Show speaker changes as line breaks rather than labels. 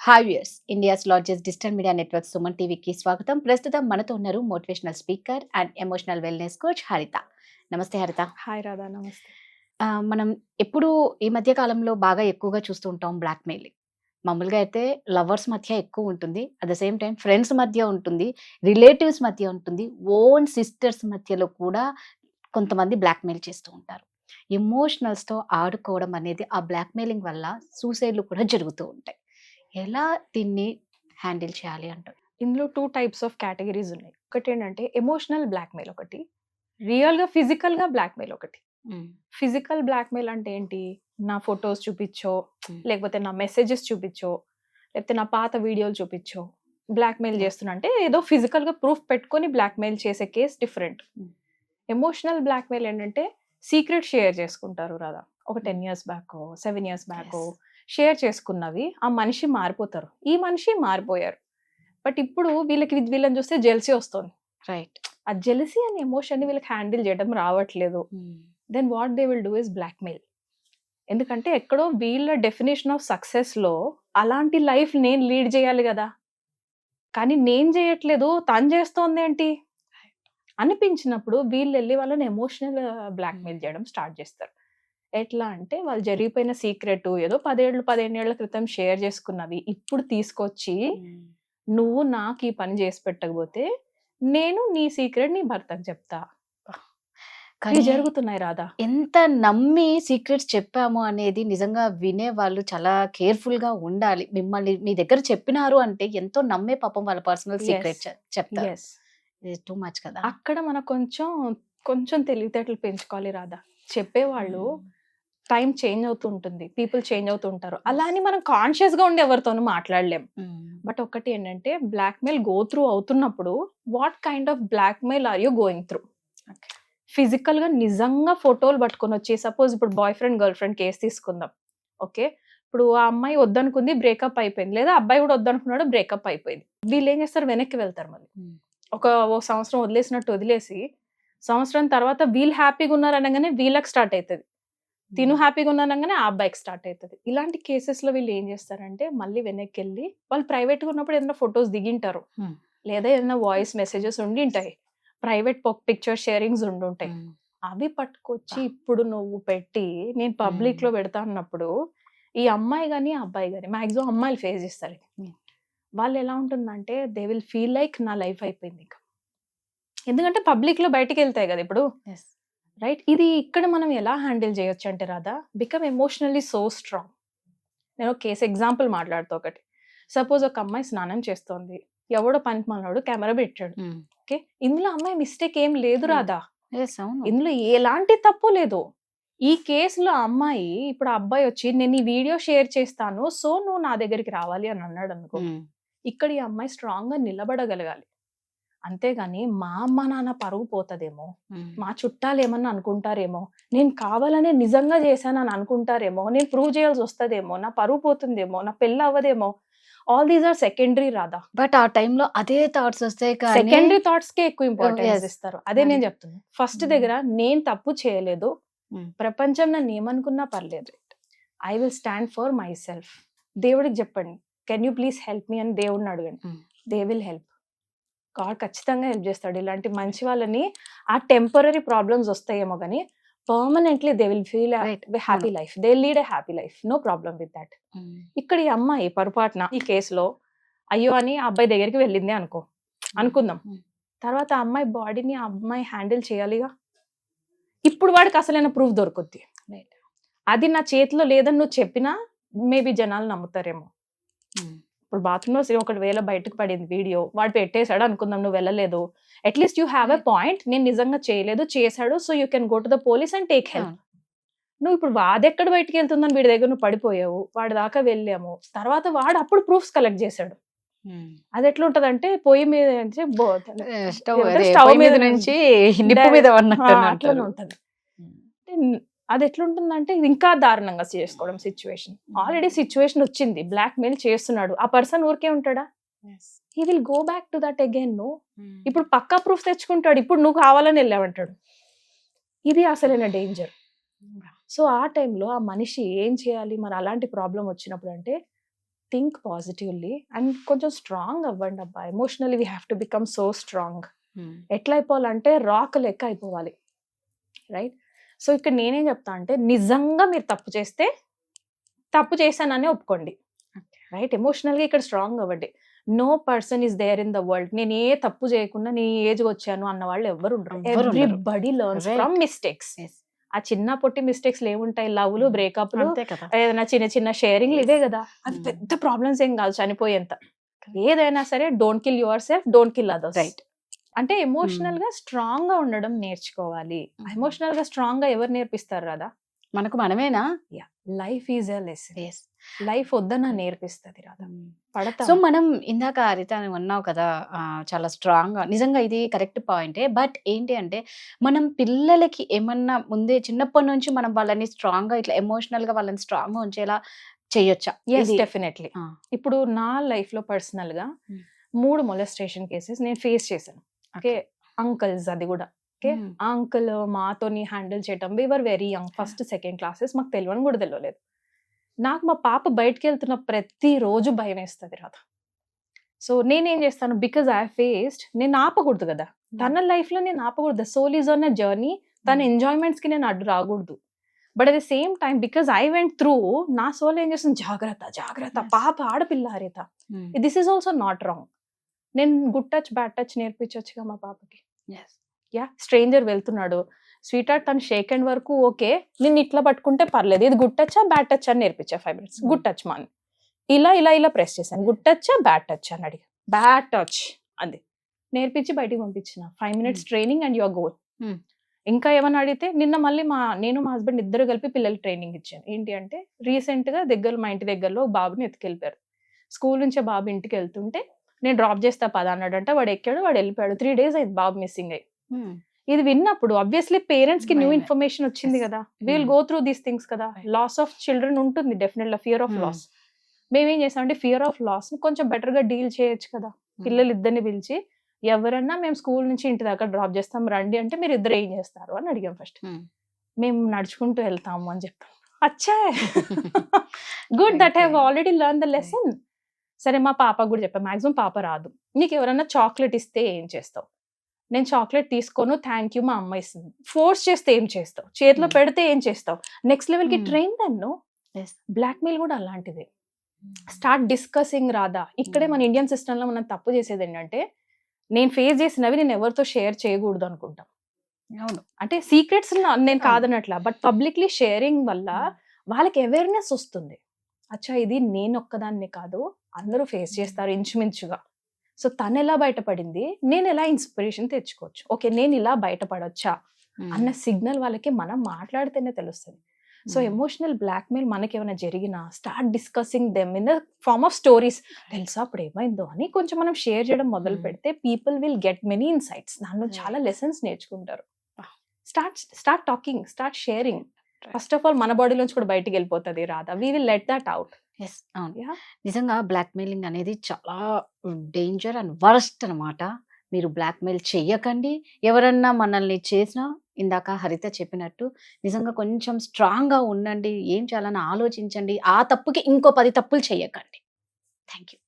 Hi viewers, India's largest digital media network Suman టీవీకి స్వాగతం. ప్రస్తుతం మనతో ఉన్నారు motivational speaker and emotional wellness coach హరిత. నమస్తే హరిత.
హాయ్ రాధా, నమస్తే.
మనం ఎప్పుడు ఈ మధ్య కాలంలో బాగా ఎక్కువగా చూస్తూ ఉంటాం బ్లాక్మెయిలింగ్. మామూలుగా అయితే లవర్స్ మధ్య ఎక్కువ ఉంటుంది, at the same time friends మధ్య ఉంటుంది, రిలేటివ్స్ మధ్య ఉంటుంది, ఓన్ సిస్టర్స్ మధ్యలో కూడా కొంతమంది బ్లాక్మెయిల్ చేస్తూ ఉంటారు. ఎమోషనల్స్తో ఆడుకోవడం అనేది ఆ బ్లాక్మెయిలింగ్ వల్ల సూసైడ్లు కూడా జరుగుతూ ఉంటాయి. ఎలా దీన్ని హ్యాండిల్ చేయాలి అంటారు?
ఇందులో 2 టైప్స్ ఆఫ్ కేటగిరీస్ ఉన్నాయి. ఒకటి ఏంటంటే ఎమోషనల్ బ్లాక్మెయిల్, ఒకటి రియల్గా ఫిజికల్గా బ్లాక్మెయిల్. ఒకటి ఫిజికల్ బ్లాక్మెయిల్ అంటే ఏంటి? నా ఫొటోస్ చూపించో, లేకపోతే నా మెసేజెస్ చూపించో, లేకపోతే నా పాత వీడియోలు చూపించో బ్లాక్మెయిల్ చేస్తున్నా అంటే ఏదో ఫిజికల్గా ప్రూఫ్ పెట్టుకొని బ్లాక్మెయిల్ చేసే కేస్ డిఫరెంట్. ఎమోషనల్ బ్లాక్మెయిల్ ఏంటంటే సీక్రెట్ షేర్ చేసుకుంటారు రాదా. ఒక 10 years back, 7 years back share చేసుకున్నవి ఆ మనిషి మారిపోతారు, ఈ మనిషి మారిపోయారు. బట్ ఇప్పుడు వీళ్ళని చూస్తే జెలసీ వస్తుంది.
రైట్.
ఆ జెలసీ అనే ఎమోషన్ని వీళ్ళకి హ్యాండిల్ చేయడం రావట్లేదు. Then what they will do is blackmail. ఎందుకంటే ఎక్కడో వీళ్ళ డెఫినేషన్ ఆఫ్ సక్సెస్లో అలాంటి లైఫ్ నేను లీడ్ చేయాలి కదా, కానీ నేను చేయట్లేదు, తను చేస్తోంది ఏంటి అనిపించినప్పుడు వీళ్ళు వెళ్ళి వాళ్ళని ఎమోషనల్ బ్లాక్మెయిల్ చేయడం స్టార్ట్ చేస్తారు. ఎట్లా అంటే వాళ్ళు జరిగిపోయిన సీక్రెట్ ఏదో 15 ఏళ్ల క్రితం షేర్ చేసుకున్నవి ఇప్పుడు తీసుకొచ్చి నువ్వు నాకు ఈ పని చేసి పెట్టకపోతే నేను నీ సీక్రెట్ నీ భర్తకు చెప్తా. కానీ జరుగుతున్నాయి రాదా.
ఎంత నమ్మి సీక్రెట్స్ చెప్పాము అనేది నిజంగా వినే వాళ్ళు చాలా కేర్ఫుల్ గా ఉండాలి. మిమ్మల్ని మీ దగ్గర చెప్పినారు అంటే ఎంతో నమ్మే పాపం వాళ్ళ పర్సనల్ సీక్రెట్ చెప్తారు. టూ మచ్ కదా.
అక్కడ మనం కొంచెం తెలివితేటలు పెంచుకోవాలి రాదా. చెప్పేవాళ్ళు టైం చేంజ్ అవుతూ ఉంటుంది, పీపుల్ చేంజ్ అవుతూ ఉంటారు. అలా అని మనం కాన్షియస్ గా ఉండి ఎవరితోనూ మాట్లాడలేం. బట్ ఒకటి ఏంటంటే బ్లాక్మెయిల్ గో త్రూ అవుతున్నప్పుడు what kind of blackmail are you going through. Physical గా నిజంగా ఫోటోలు పట్టుకొని వచ్చి, సపోజ్ ఇప్పుడు boyfriend girlfriend case తీసుకుందాం. ఓకే, ఇప్పుడు ఆ అమ్మాయి వద్దనుకుంది, బ్రేకప్ అయిపోయింది, లేదా అబ్బాయి కూడా వద్దనుకున్నాడు, బ్రేకప్ అయిపోయింది. వీళ్ళు ఏం చేస్తారు, వెనక్కి వెళ్తారు. మళ్ళీ ఒక సంవత్సరం వదిలేసినట్టు వదిలేసి సంవత్సరం తర్వాత వీళ్ళు హ్యాపీగా ఉన్నారనగానే వీళ్ళకి స్టార్ట్ అవుతుంది, తిను హ్యాపీగా ఉన్నానగానే ఆ అబ్బాయికి స్టార్ట్ అవుతుంది. ఇలాంటి కేసెస్ లో వీళ్ళు ఏం చేస్తారంటే మళ్ళీ వెనక్కి వెళ్ళి వాళ్ళు ప్రైవేట్ గా ఉన్నప్పుడు ఏదైనా ఫొటోస్ దిగింటారు, లేదా ఏదైనా వాయిస్ మెసేజెస్ ఉండింటాయి, ప్రైవేట్ పిక్చర్ షేరింగ్స్ ఉండుంటాయి. అవి పట్టుకొచ్చి ఇప్పుడు నువ్వు పెట్టి నేను పబ్లిక్ లో పెడతా అన్నప్పుడు ఈ అమ్మాయి కానీ ఆ అబ్బాయి కానీ మాక్సిమం అమ్మాయిలు ఫేస్ చేస్తారు. వాళ్ళు ఎలా ఉంటుందంటే దే విల్ ఫీల్ లైక్ నా లైఫ్ అయిపోయింది ఇంకా, ఎందుకంటే పబ్లిక్ లో బయటికి వెళ్తాయి కదా ఇప్పుడు. రైట్. ఇది ఇక్కడ మనం ఎలా హ్యాండిల్ చేయొచ్చు అంటే రాదా, బికమ్ ఎమోషనల్లీ సో స్ట్రాంగ్. నేను కేసు ఎగ్జాంపుల్ మాట్లాడుతూ ఒకటి, సపోజ్ ఒక అమ్మాయి స్నానం చేస్తోంది, ఎవడో పనికి మనోడు కెమెరా పెట్టాడు. ఓకే, ఇందులో అమ్మాయి మిస్టేక్ ఏం లేదు రాదా, ఇందులో ఎలాంటి తప్పు లేదు. ఈ కేసులో అమ్మాయి ఇప్పుడు అబ్బాయి వచ్చి నేను ఈ వీడియో షేర్ చేస్తాను సో నువ్వు నా దగ్గరికి రావాలి అని అన్నాడు అనుకో, ఇక్కడ ఈ అమ్మాయి స్ట్రాంగ్ గా నిలబడగలగాలి. అంతేగాని మా అమ్మ నాన్న పరుగు పోతుందేమో, మా చుట్టాలు ఏమన్నా అనుకుంటారేమో, నేను కావాలనే నిజంగా చేశానని అనుకుంటారేమో, నేను ప్రూవ్ చేయాల్సి వస్తుందేమో, నా పరుగు పోతుందేమో, నా పెళ్ళి అవ్వదేమో, ఆల్ దీస్ ఆర్ సెకండరీ రాదా.
బట్ ఆ టైంలో అదే థాట్స్ వస్తాయి,
సెకండరీ థాట్స్ కే ఎక్కువ ఇంపార్టెన్స్ ఇస్తారు. అదే నేను చెప్తున్నాను. ఫస్ట్ దగ్గర నేను తప్పు చేయలేదు, ప్రపంచం నన్ను ఏమనుకున్నా పర్లేదు, I will stand for myself. దేవుడికి చెప్పండి, can you please help me అని దేవుడిని అడగండి, దే విల్ హెల్ప్. గాడ్ ఖచ్చితంగా హెల్ప్ చేస్తాడు. ఇలాంటి మంచి వాళ్ళని ఆ టెంపరీ ప్రాబ్లమ్స్ వస్తాయేమో కానీ permanently they will feel happy life, they lead a happy life, no problem with that. ఇక్కడ ఈ అమ్మాయి పొరపాటున ఈ కేసులో అయ్యో అని ఆ అబ్బాయి దగ్గరికి వెళ్ళింది అనుకుందాం, తర్వాత ఆ అమ్మాయి బాడీని ఆ అమ్మాయి హ్యాండిల్ చేయాలిగా. ఇప్పుడు వాడికి అసలైన ప్రూఫ్ దొరుకుద్ది. అది నా చేతిలో లేదని నువ్వు చెప్పినా మేబీ జనాలు నమ్ముతారేమో. ఇప్పుడు బాత్రూమ్ లో ఒకవేళ బయటకు పడింది వీడియో, వాడు పెట్టేశాడు అనుకుందాం, నువ్వు వెళ్ళలేదు, at least you have a point, నేను నిజంగా చేయలేదు చేశాడు, so you can go to the police and take help. నువ్వు ఇప్పుడు వాదెక్కడ బయటకు వెళ్తుందని వీడి దగ్గర నువ్వు పడిపోయావు, వాడి దాకా వెళ్ళాము, తర్వాత వాడు అప్పుడు ప్రూఫ్స్ కలెక్ట్ చేశాడు. అది ఎట్లా ఉంటది అంటే పొయ్యి మీద నుంచి స్టవ్ మీద నుంచి అట్లా ఉంటది. అది ఎట్లుంటుందంటే ఇంకా దారుణంగా చేసుకోవడం సిచ్యువేషన్. ఆల్రెడీ సిచ్యువేషన్ వచ్చింది, బ్లాక్ మెయిల్ చేస్తున్నాడు, ఆ పర్సన్ ఊరికే ఉంటాడా, he will go back to that again. No, ఇప్పుడు పక్కా ప్రూఫ్ తెచ్చుకుంటాడు, ఇప్పుడు నువ్వు కావాలని వెళ్ళావంటాడు. ఇది అసలైన డేంజర్. సో ఆ టైంలో ఆ మనిషి ఏం చేయాలి మరి అలాంటి ప్రాబ్లం వచ్చినప్పుడు అంటే థింక్ పాజిటివ్లీ అండ్ కొంచెం స్ట్రాంగ్ అవ్వండి అబ్బా. Emotionally we have to become so strong. ఎట్లా అయిపోవాలంటే రాక్ లెక్క అయిపోవాలి, రైట్? సో ఇక్కడ నేనేం చెప్తా అంటే నిజంగా మీరు తప్పు చేస్తే తప్పు చేశానని ఒప్పుకోండి, రైట్? ఎమోషనల్గా ఇక్కడ స్ట్రాంగ్ అవ్వండి. No person is there in the world నేను ఏ తప్పు చేయకుండా నీ ఏజ్ వచ్చాను అన్న వాళ్ళు ఎవరు ఉండరు. Everybody learns from mistakes. ఆ చిన్న పొట్టి మిస్టేక్స్ ఏముంటాయి, లవ్లు, బ్రేకప్లు, ఏదైనా చిన్న చిన్న షేరింగ్లు, ఇదే కదా. అది పెద్ద ప్రాబ్లమ్స్ ఏం కాదు చనిపోయేంత. ఏదైనా సరే don't kill your self, don't kill others, right? అంటే ఎమోషనల్ గా స్ట్రాంగ్ గా ఉండడం నేర్చుకోవాలి. ఎమోషనల్ గా స్ట్రాంగ్ గా ఎవరు నేర్పిస్తారు రాదా?
మనకు మనమేనా?
Life is a lesson. Life వద్దన నేర్పిస్తుంది రాదా, పడతా.
సో మనం ఇందాక హరిత నువ్వు అన్నావు కదా, చాలా స్ట్రాంగ్ గా, నిజంగా ఇది కరెక్ట్ పాయింటే. బట్ ఏంటి అంటే మనం పిల్లలకి ఏమన్నా ముందే చిన్నప్పటి నుంచి మనం వాళ్ళని స్ట్రాంగ్ గా ఇట్లా ఎమోషనల్ గా వాళ్ళని స్ట్రాంగ్ గా ఉంచేలా చేయొచ్చా?
డెఫినెట్లీ. ఇప్పుడు నా లైఫ్ లో పర్సనల్ గా 3 మొలెస్టేషన్ కేసెస్ నేను ఫేస్ చేశాను. ఓకే, అంకల్స్, అది కూడా ఓకే. ఆ అంకుల్ మాతోని హ్యాండిల్ చేయటం, we were very young, first second classes, మాకు తెలియని కూడా తెలియలేదు. నాకు మా పాప బయటకు వెళ్తున్న ప్రతిరోజు భయం వేస్తుంది రాధ. సో నేనేం చేస్తాను, బికాజ్ ఐ ఫేస్డ్, నేను ఆపకూడదు కదా తన లైఫ్ లో, నేను ఆపకూడదు. Soul is on a journey, తన ఎంజాయ్మెంట్స్ కి నేను అడ్డు రాకూడదు. But at the same time because I went through, నా సోల్ ఏం చేస్తుంది, జాగ్రత్త జాగ్రత్త, పాప ఆడపిల్ల Haritha, this is also not wrong. నేను గుడ్ టచ్ బ్యాడ్ టచ్ నేర్పించొచ్చుగా మా పాపకి. స్ట్రేంజర్ వెళ్తున్నాడు, స్వీట్ హార్ట్, తను షేక్ హ్యాండ్ వరకు ఓకే, నేను ఇట్లా పట్టుకుంటే పర్లేదు, ఇది గుడ్ టచ్ బ్యాడ్ టచ్ అని నేర్పించా. 5 minutes గుడ్ టచ్ మాన్, ఇలా ఇలా ఇలా ప్రెస్ చేశాను, గుడ్ టచ్ బ్యాడ్ టచ్ అని అడిగా, బ్యాడ్ టచ్ అది నేర్పించి బయటికి పంపించిన. 5 minutes training and your goal. ఇంకా ఏమన్నా అడిగితే, నిన్న మళ్ళీ నేను మా హస్బెండ్ ఇద్దరు కలిపి పిల్లలకి ట్రైనింగ్ ఇచ్చాను. ఏంటి అంటే రీసెంట్ గా మా ఇంటి దగ్గరలో బాబుని ఎత్తుకెళ్ళిపోయారు. స్కూల్ నుంచే బాబు ఇంటికి వెళ్తుంటే, నేను డ్రాప్ చేస్తా పద అన్నాడంట, వాడు ఎక్కాడు, వాడు వెళ్ళిపోయాడు. 3 days అయింది బాబు మిస్సింగ్ అయ్యి. ఇది విన్నప్పుడు ఆబ్వియస్లీ పేరెంట్స్ కి న్యూ ఇన్ఫర్మేషన్ వచ్చింది కదా, will go through these things కదా. లాస్ ఆఫ్ చిల్డ్రన్ ఉంటుంది డెఫినెట్లీ, ఫియర్ ఆఫ్ లాస్. మేమేం చేసామంటే ఫియర్ ఆఫ్ లాస్ ని కొంచెం బెటర్ గా డీల్ చేయొచ్చు కదా. పిల్లలు ఇద్దరిని పిలిచి, ఎవరన్నా మేము స్కూల్ నుంచి ఇంటి దాకా డ్రాప్ చేస్తాం రండి అంటే, మీరు ఇద్దరు ఏం చేస్తారు అని అడిగాం. ఫస్ట్ మేము నడుచుకుంటూ వెళ్తాము అని చెప్తాం. అచ్చా, good, that have already learn the lesson. సరే, మా పాపకు కూడా చెప్పాను, మాక్సిమం పాప రాదు, నీకు ఎవరన్నా చాక్లెట్ ఇస్తే ఏం చేస్తావు? నేను చాక్లెట్ తీసుకోను, థ్యాంక్ యూ మా అమ్మ ఇస్తుంది. ఫోర్స్ చేస్తే ఏం చేస్తావు? చేతిలో పెడితే ఏం చేస్తావు? నెక్స్ట్ లెవెల్ కి ట్రైన్ దన్ను. బ్లాక్ మెయిల్ కూడా అలాంటిదే. స్టార్ట్ డిస్కసింగ్ రాదా. ఇక్కడే మన ఇండియన్ సిస్టమ్ లో మనం తప్పు చేసేది ఏంటంటే, నేను ఫేస్ చేసినవి నేను ఎవరితో షేర్ చేయకూడదు అనుకుంటాం. అంటే సీక్రెట్స్ నేను కాదనట్లా, బట్ పబ్లిక్లీ షేరింగ్ వల్ల వాళ్ళకి అవేర్నెస్ వస్తుంది. అచ్చా, ఇది నేను ఒక్కదాన్ని కాదు, అందరూ ఫేస్ చేస్తారు ఇంచుమించుగా. సో తను ఎలా బయటపడింది, నేను ఎలా ఇన్స్పిరేషన్ తెచ్చుకోవచ్చు, ఓకే నేను ఇలా బయటపడొచ్చా అన్న సిగ్నల్ వాళ్ళకి మనం మాట్లాడితేనే తెలుస్తుంది. సో ఎమోషనల్ బ్లాక్మెయిల్ మనకి ఏమైనా జరిగినా, start discussing them in the form of stories. తెలుసా అప్పుడు ఏమైందో అని కొంచెం మనం షేర్ చేయడం మొదలు పెడితే, people will get many insights, దానిలో చాలా లెసన్స్ నేర్చుకుంటారు. Start talking, start sharing. First of all మన బాడీలోంచి కూడా బయటికి వెళ్ళిపోతుంది రాదా, we will let that out.
నిజంగా బ్లాక్మెయిలింగ్ అనేది చాలా డేంజర్ అండ్ వర్స్ట్ అనమాట. మీరు బ్లాక్మెయిల్ చెయ్యకండి. ఎవరన్నా మనల్ని చేసినా, ఇందాక హరిత చెప్పినట్టు నిజంగా కొంచెం స్ట్రాంగ్ గా ఉండండి. ఏం చేయాలని ఆలోచించండి. ఆ తప్పుకి ఇంకో 10 తప్పులు చెయ్యకండి. Thank you.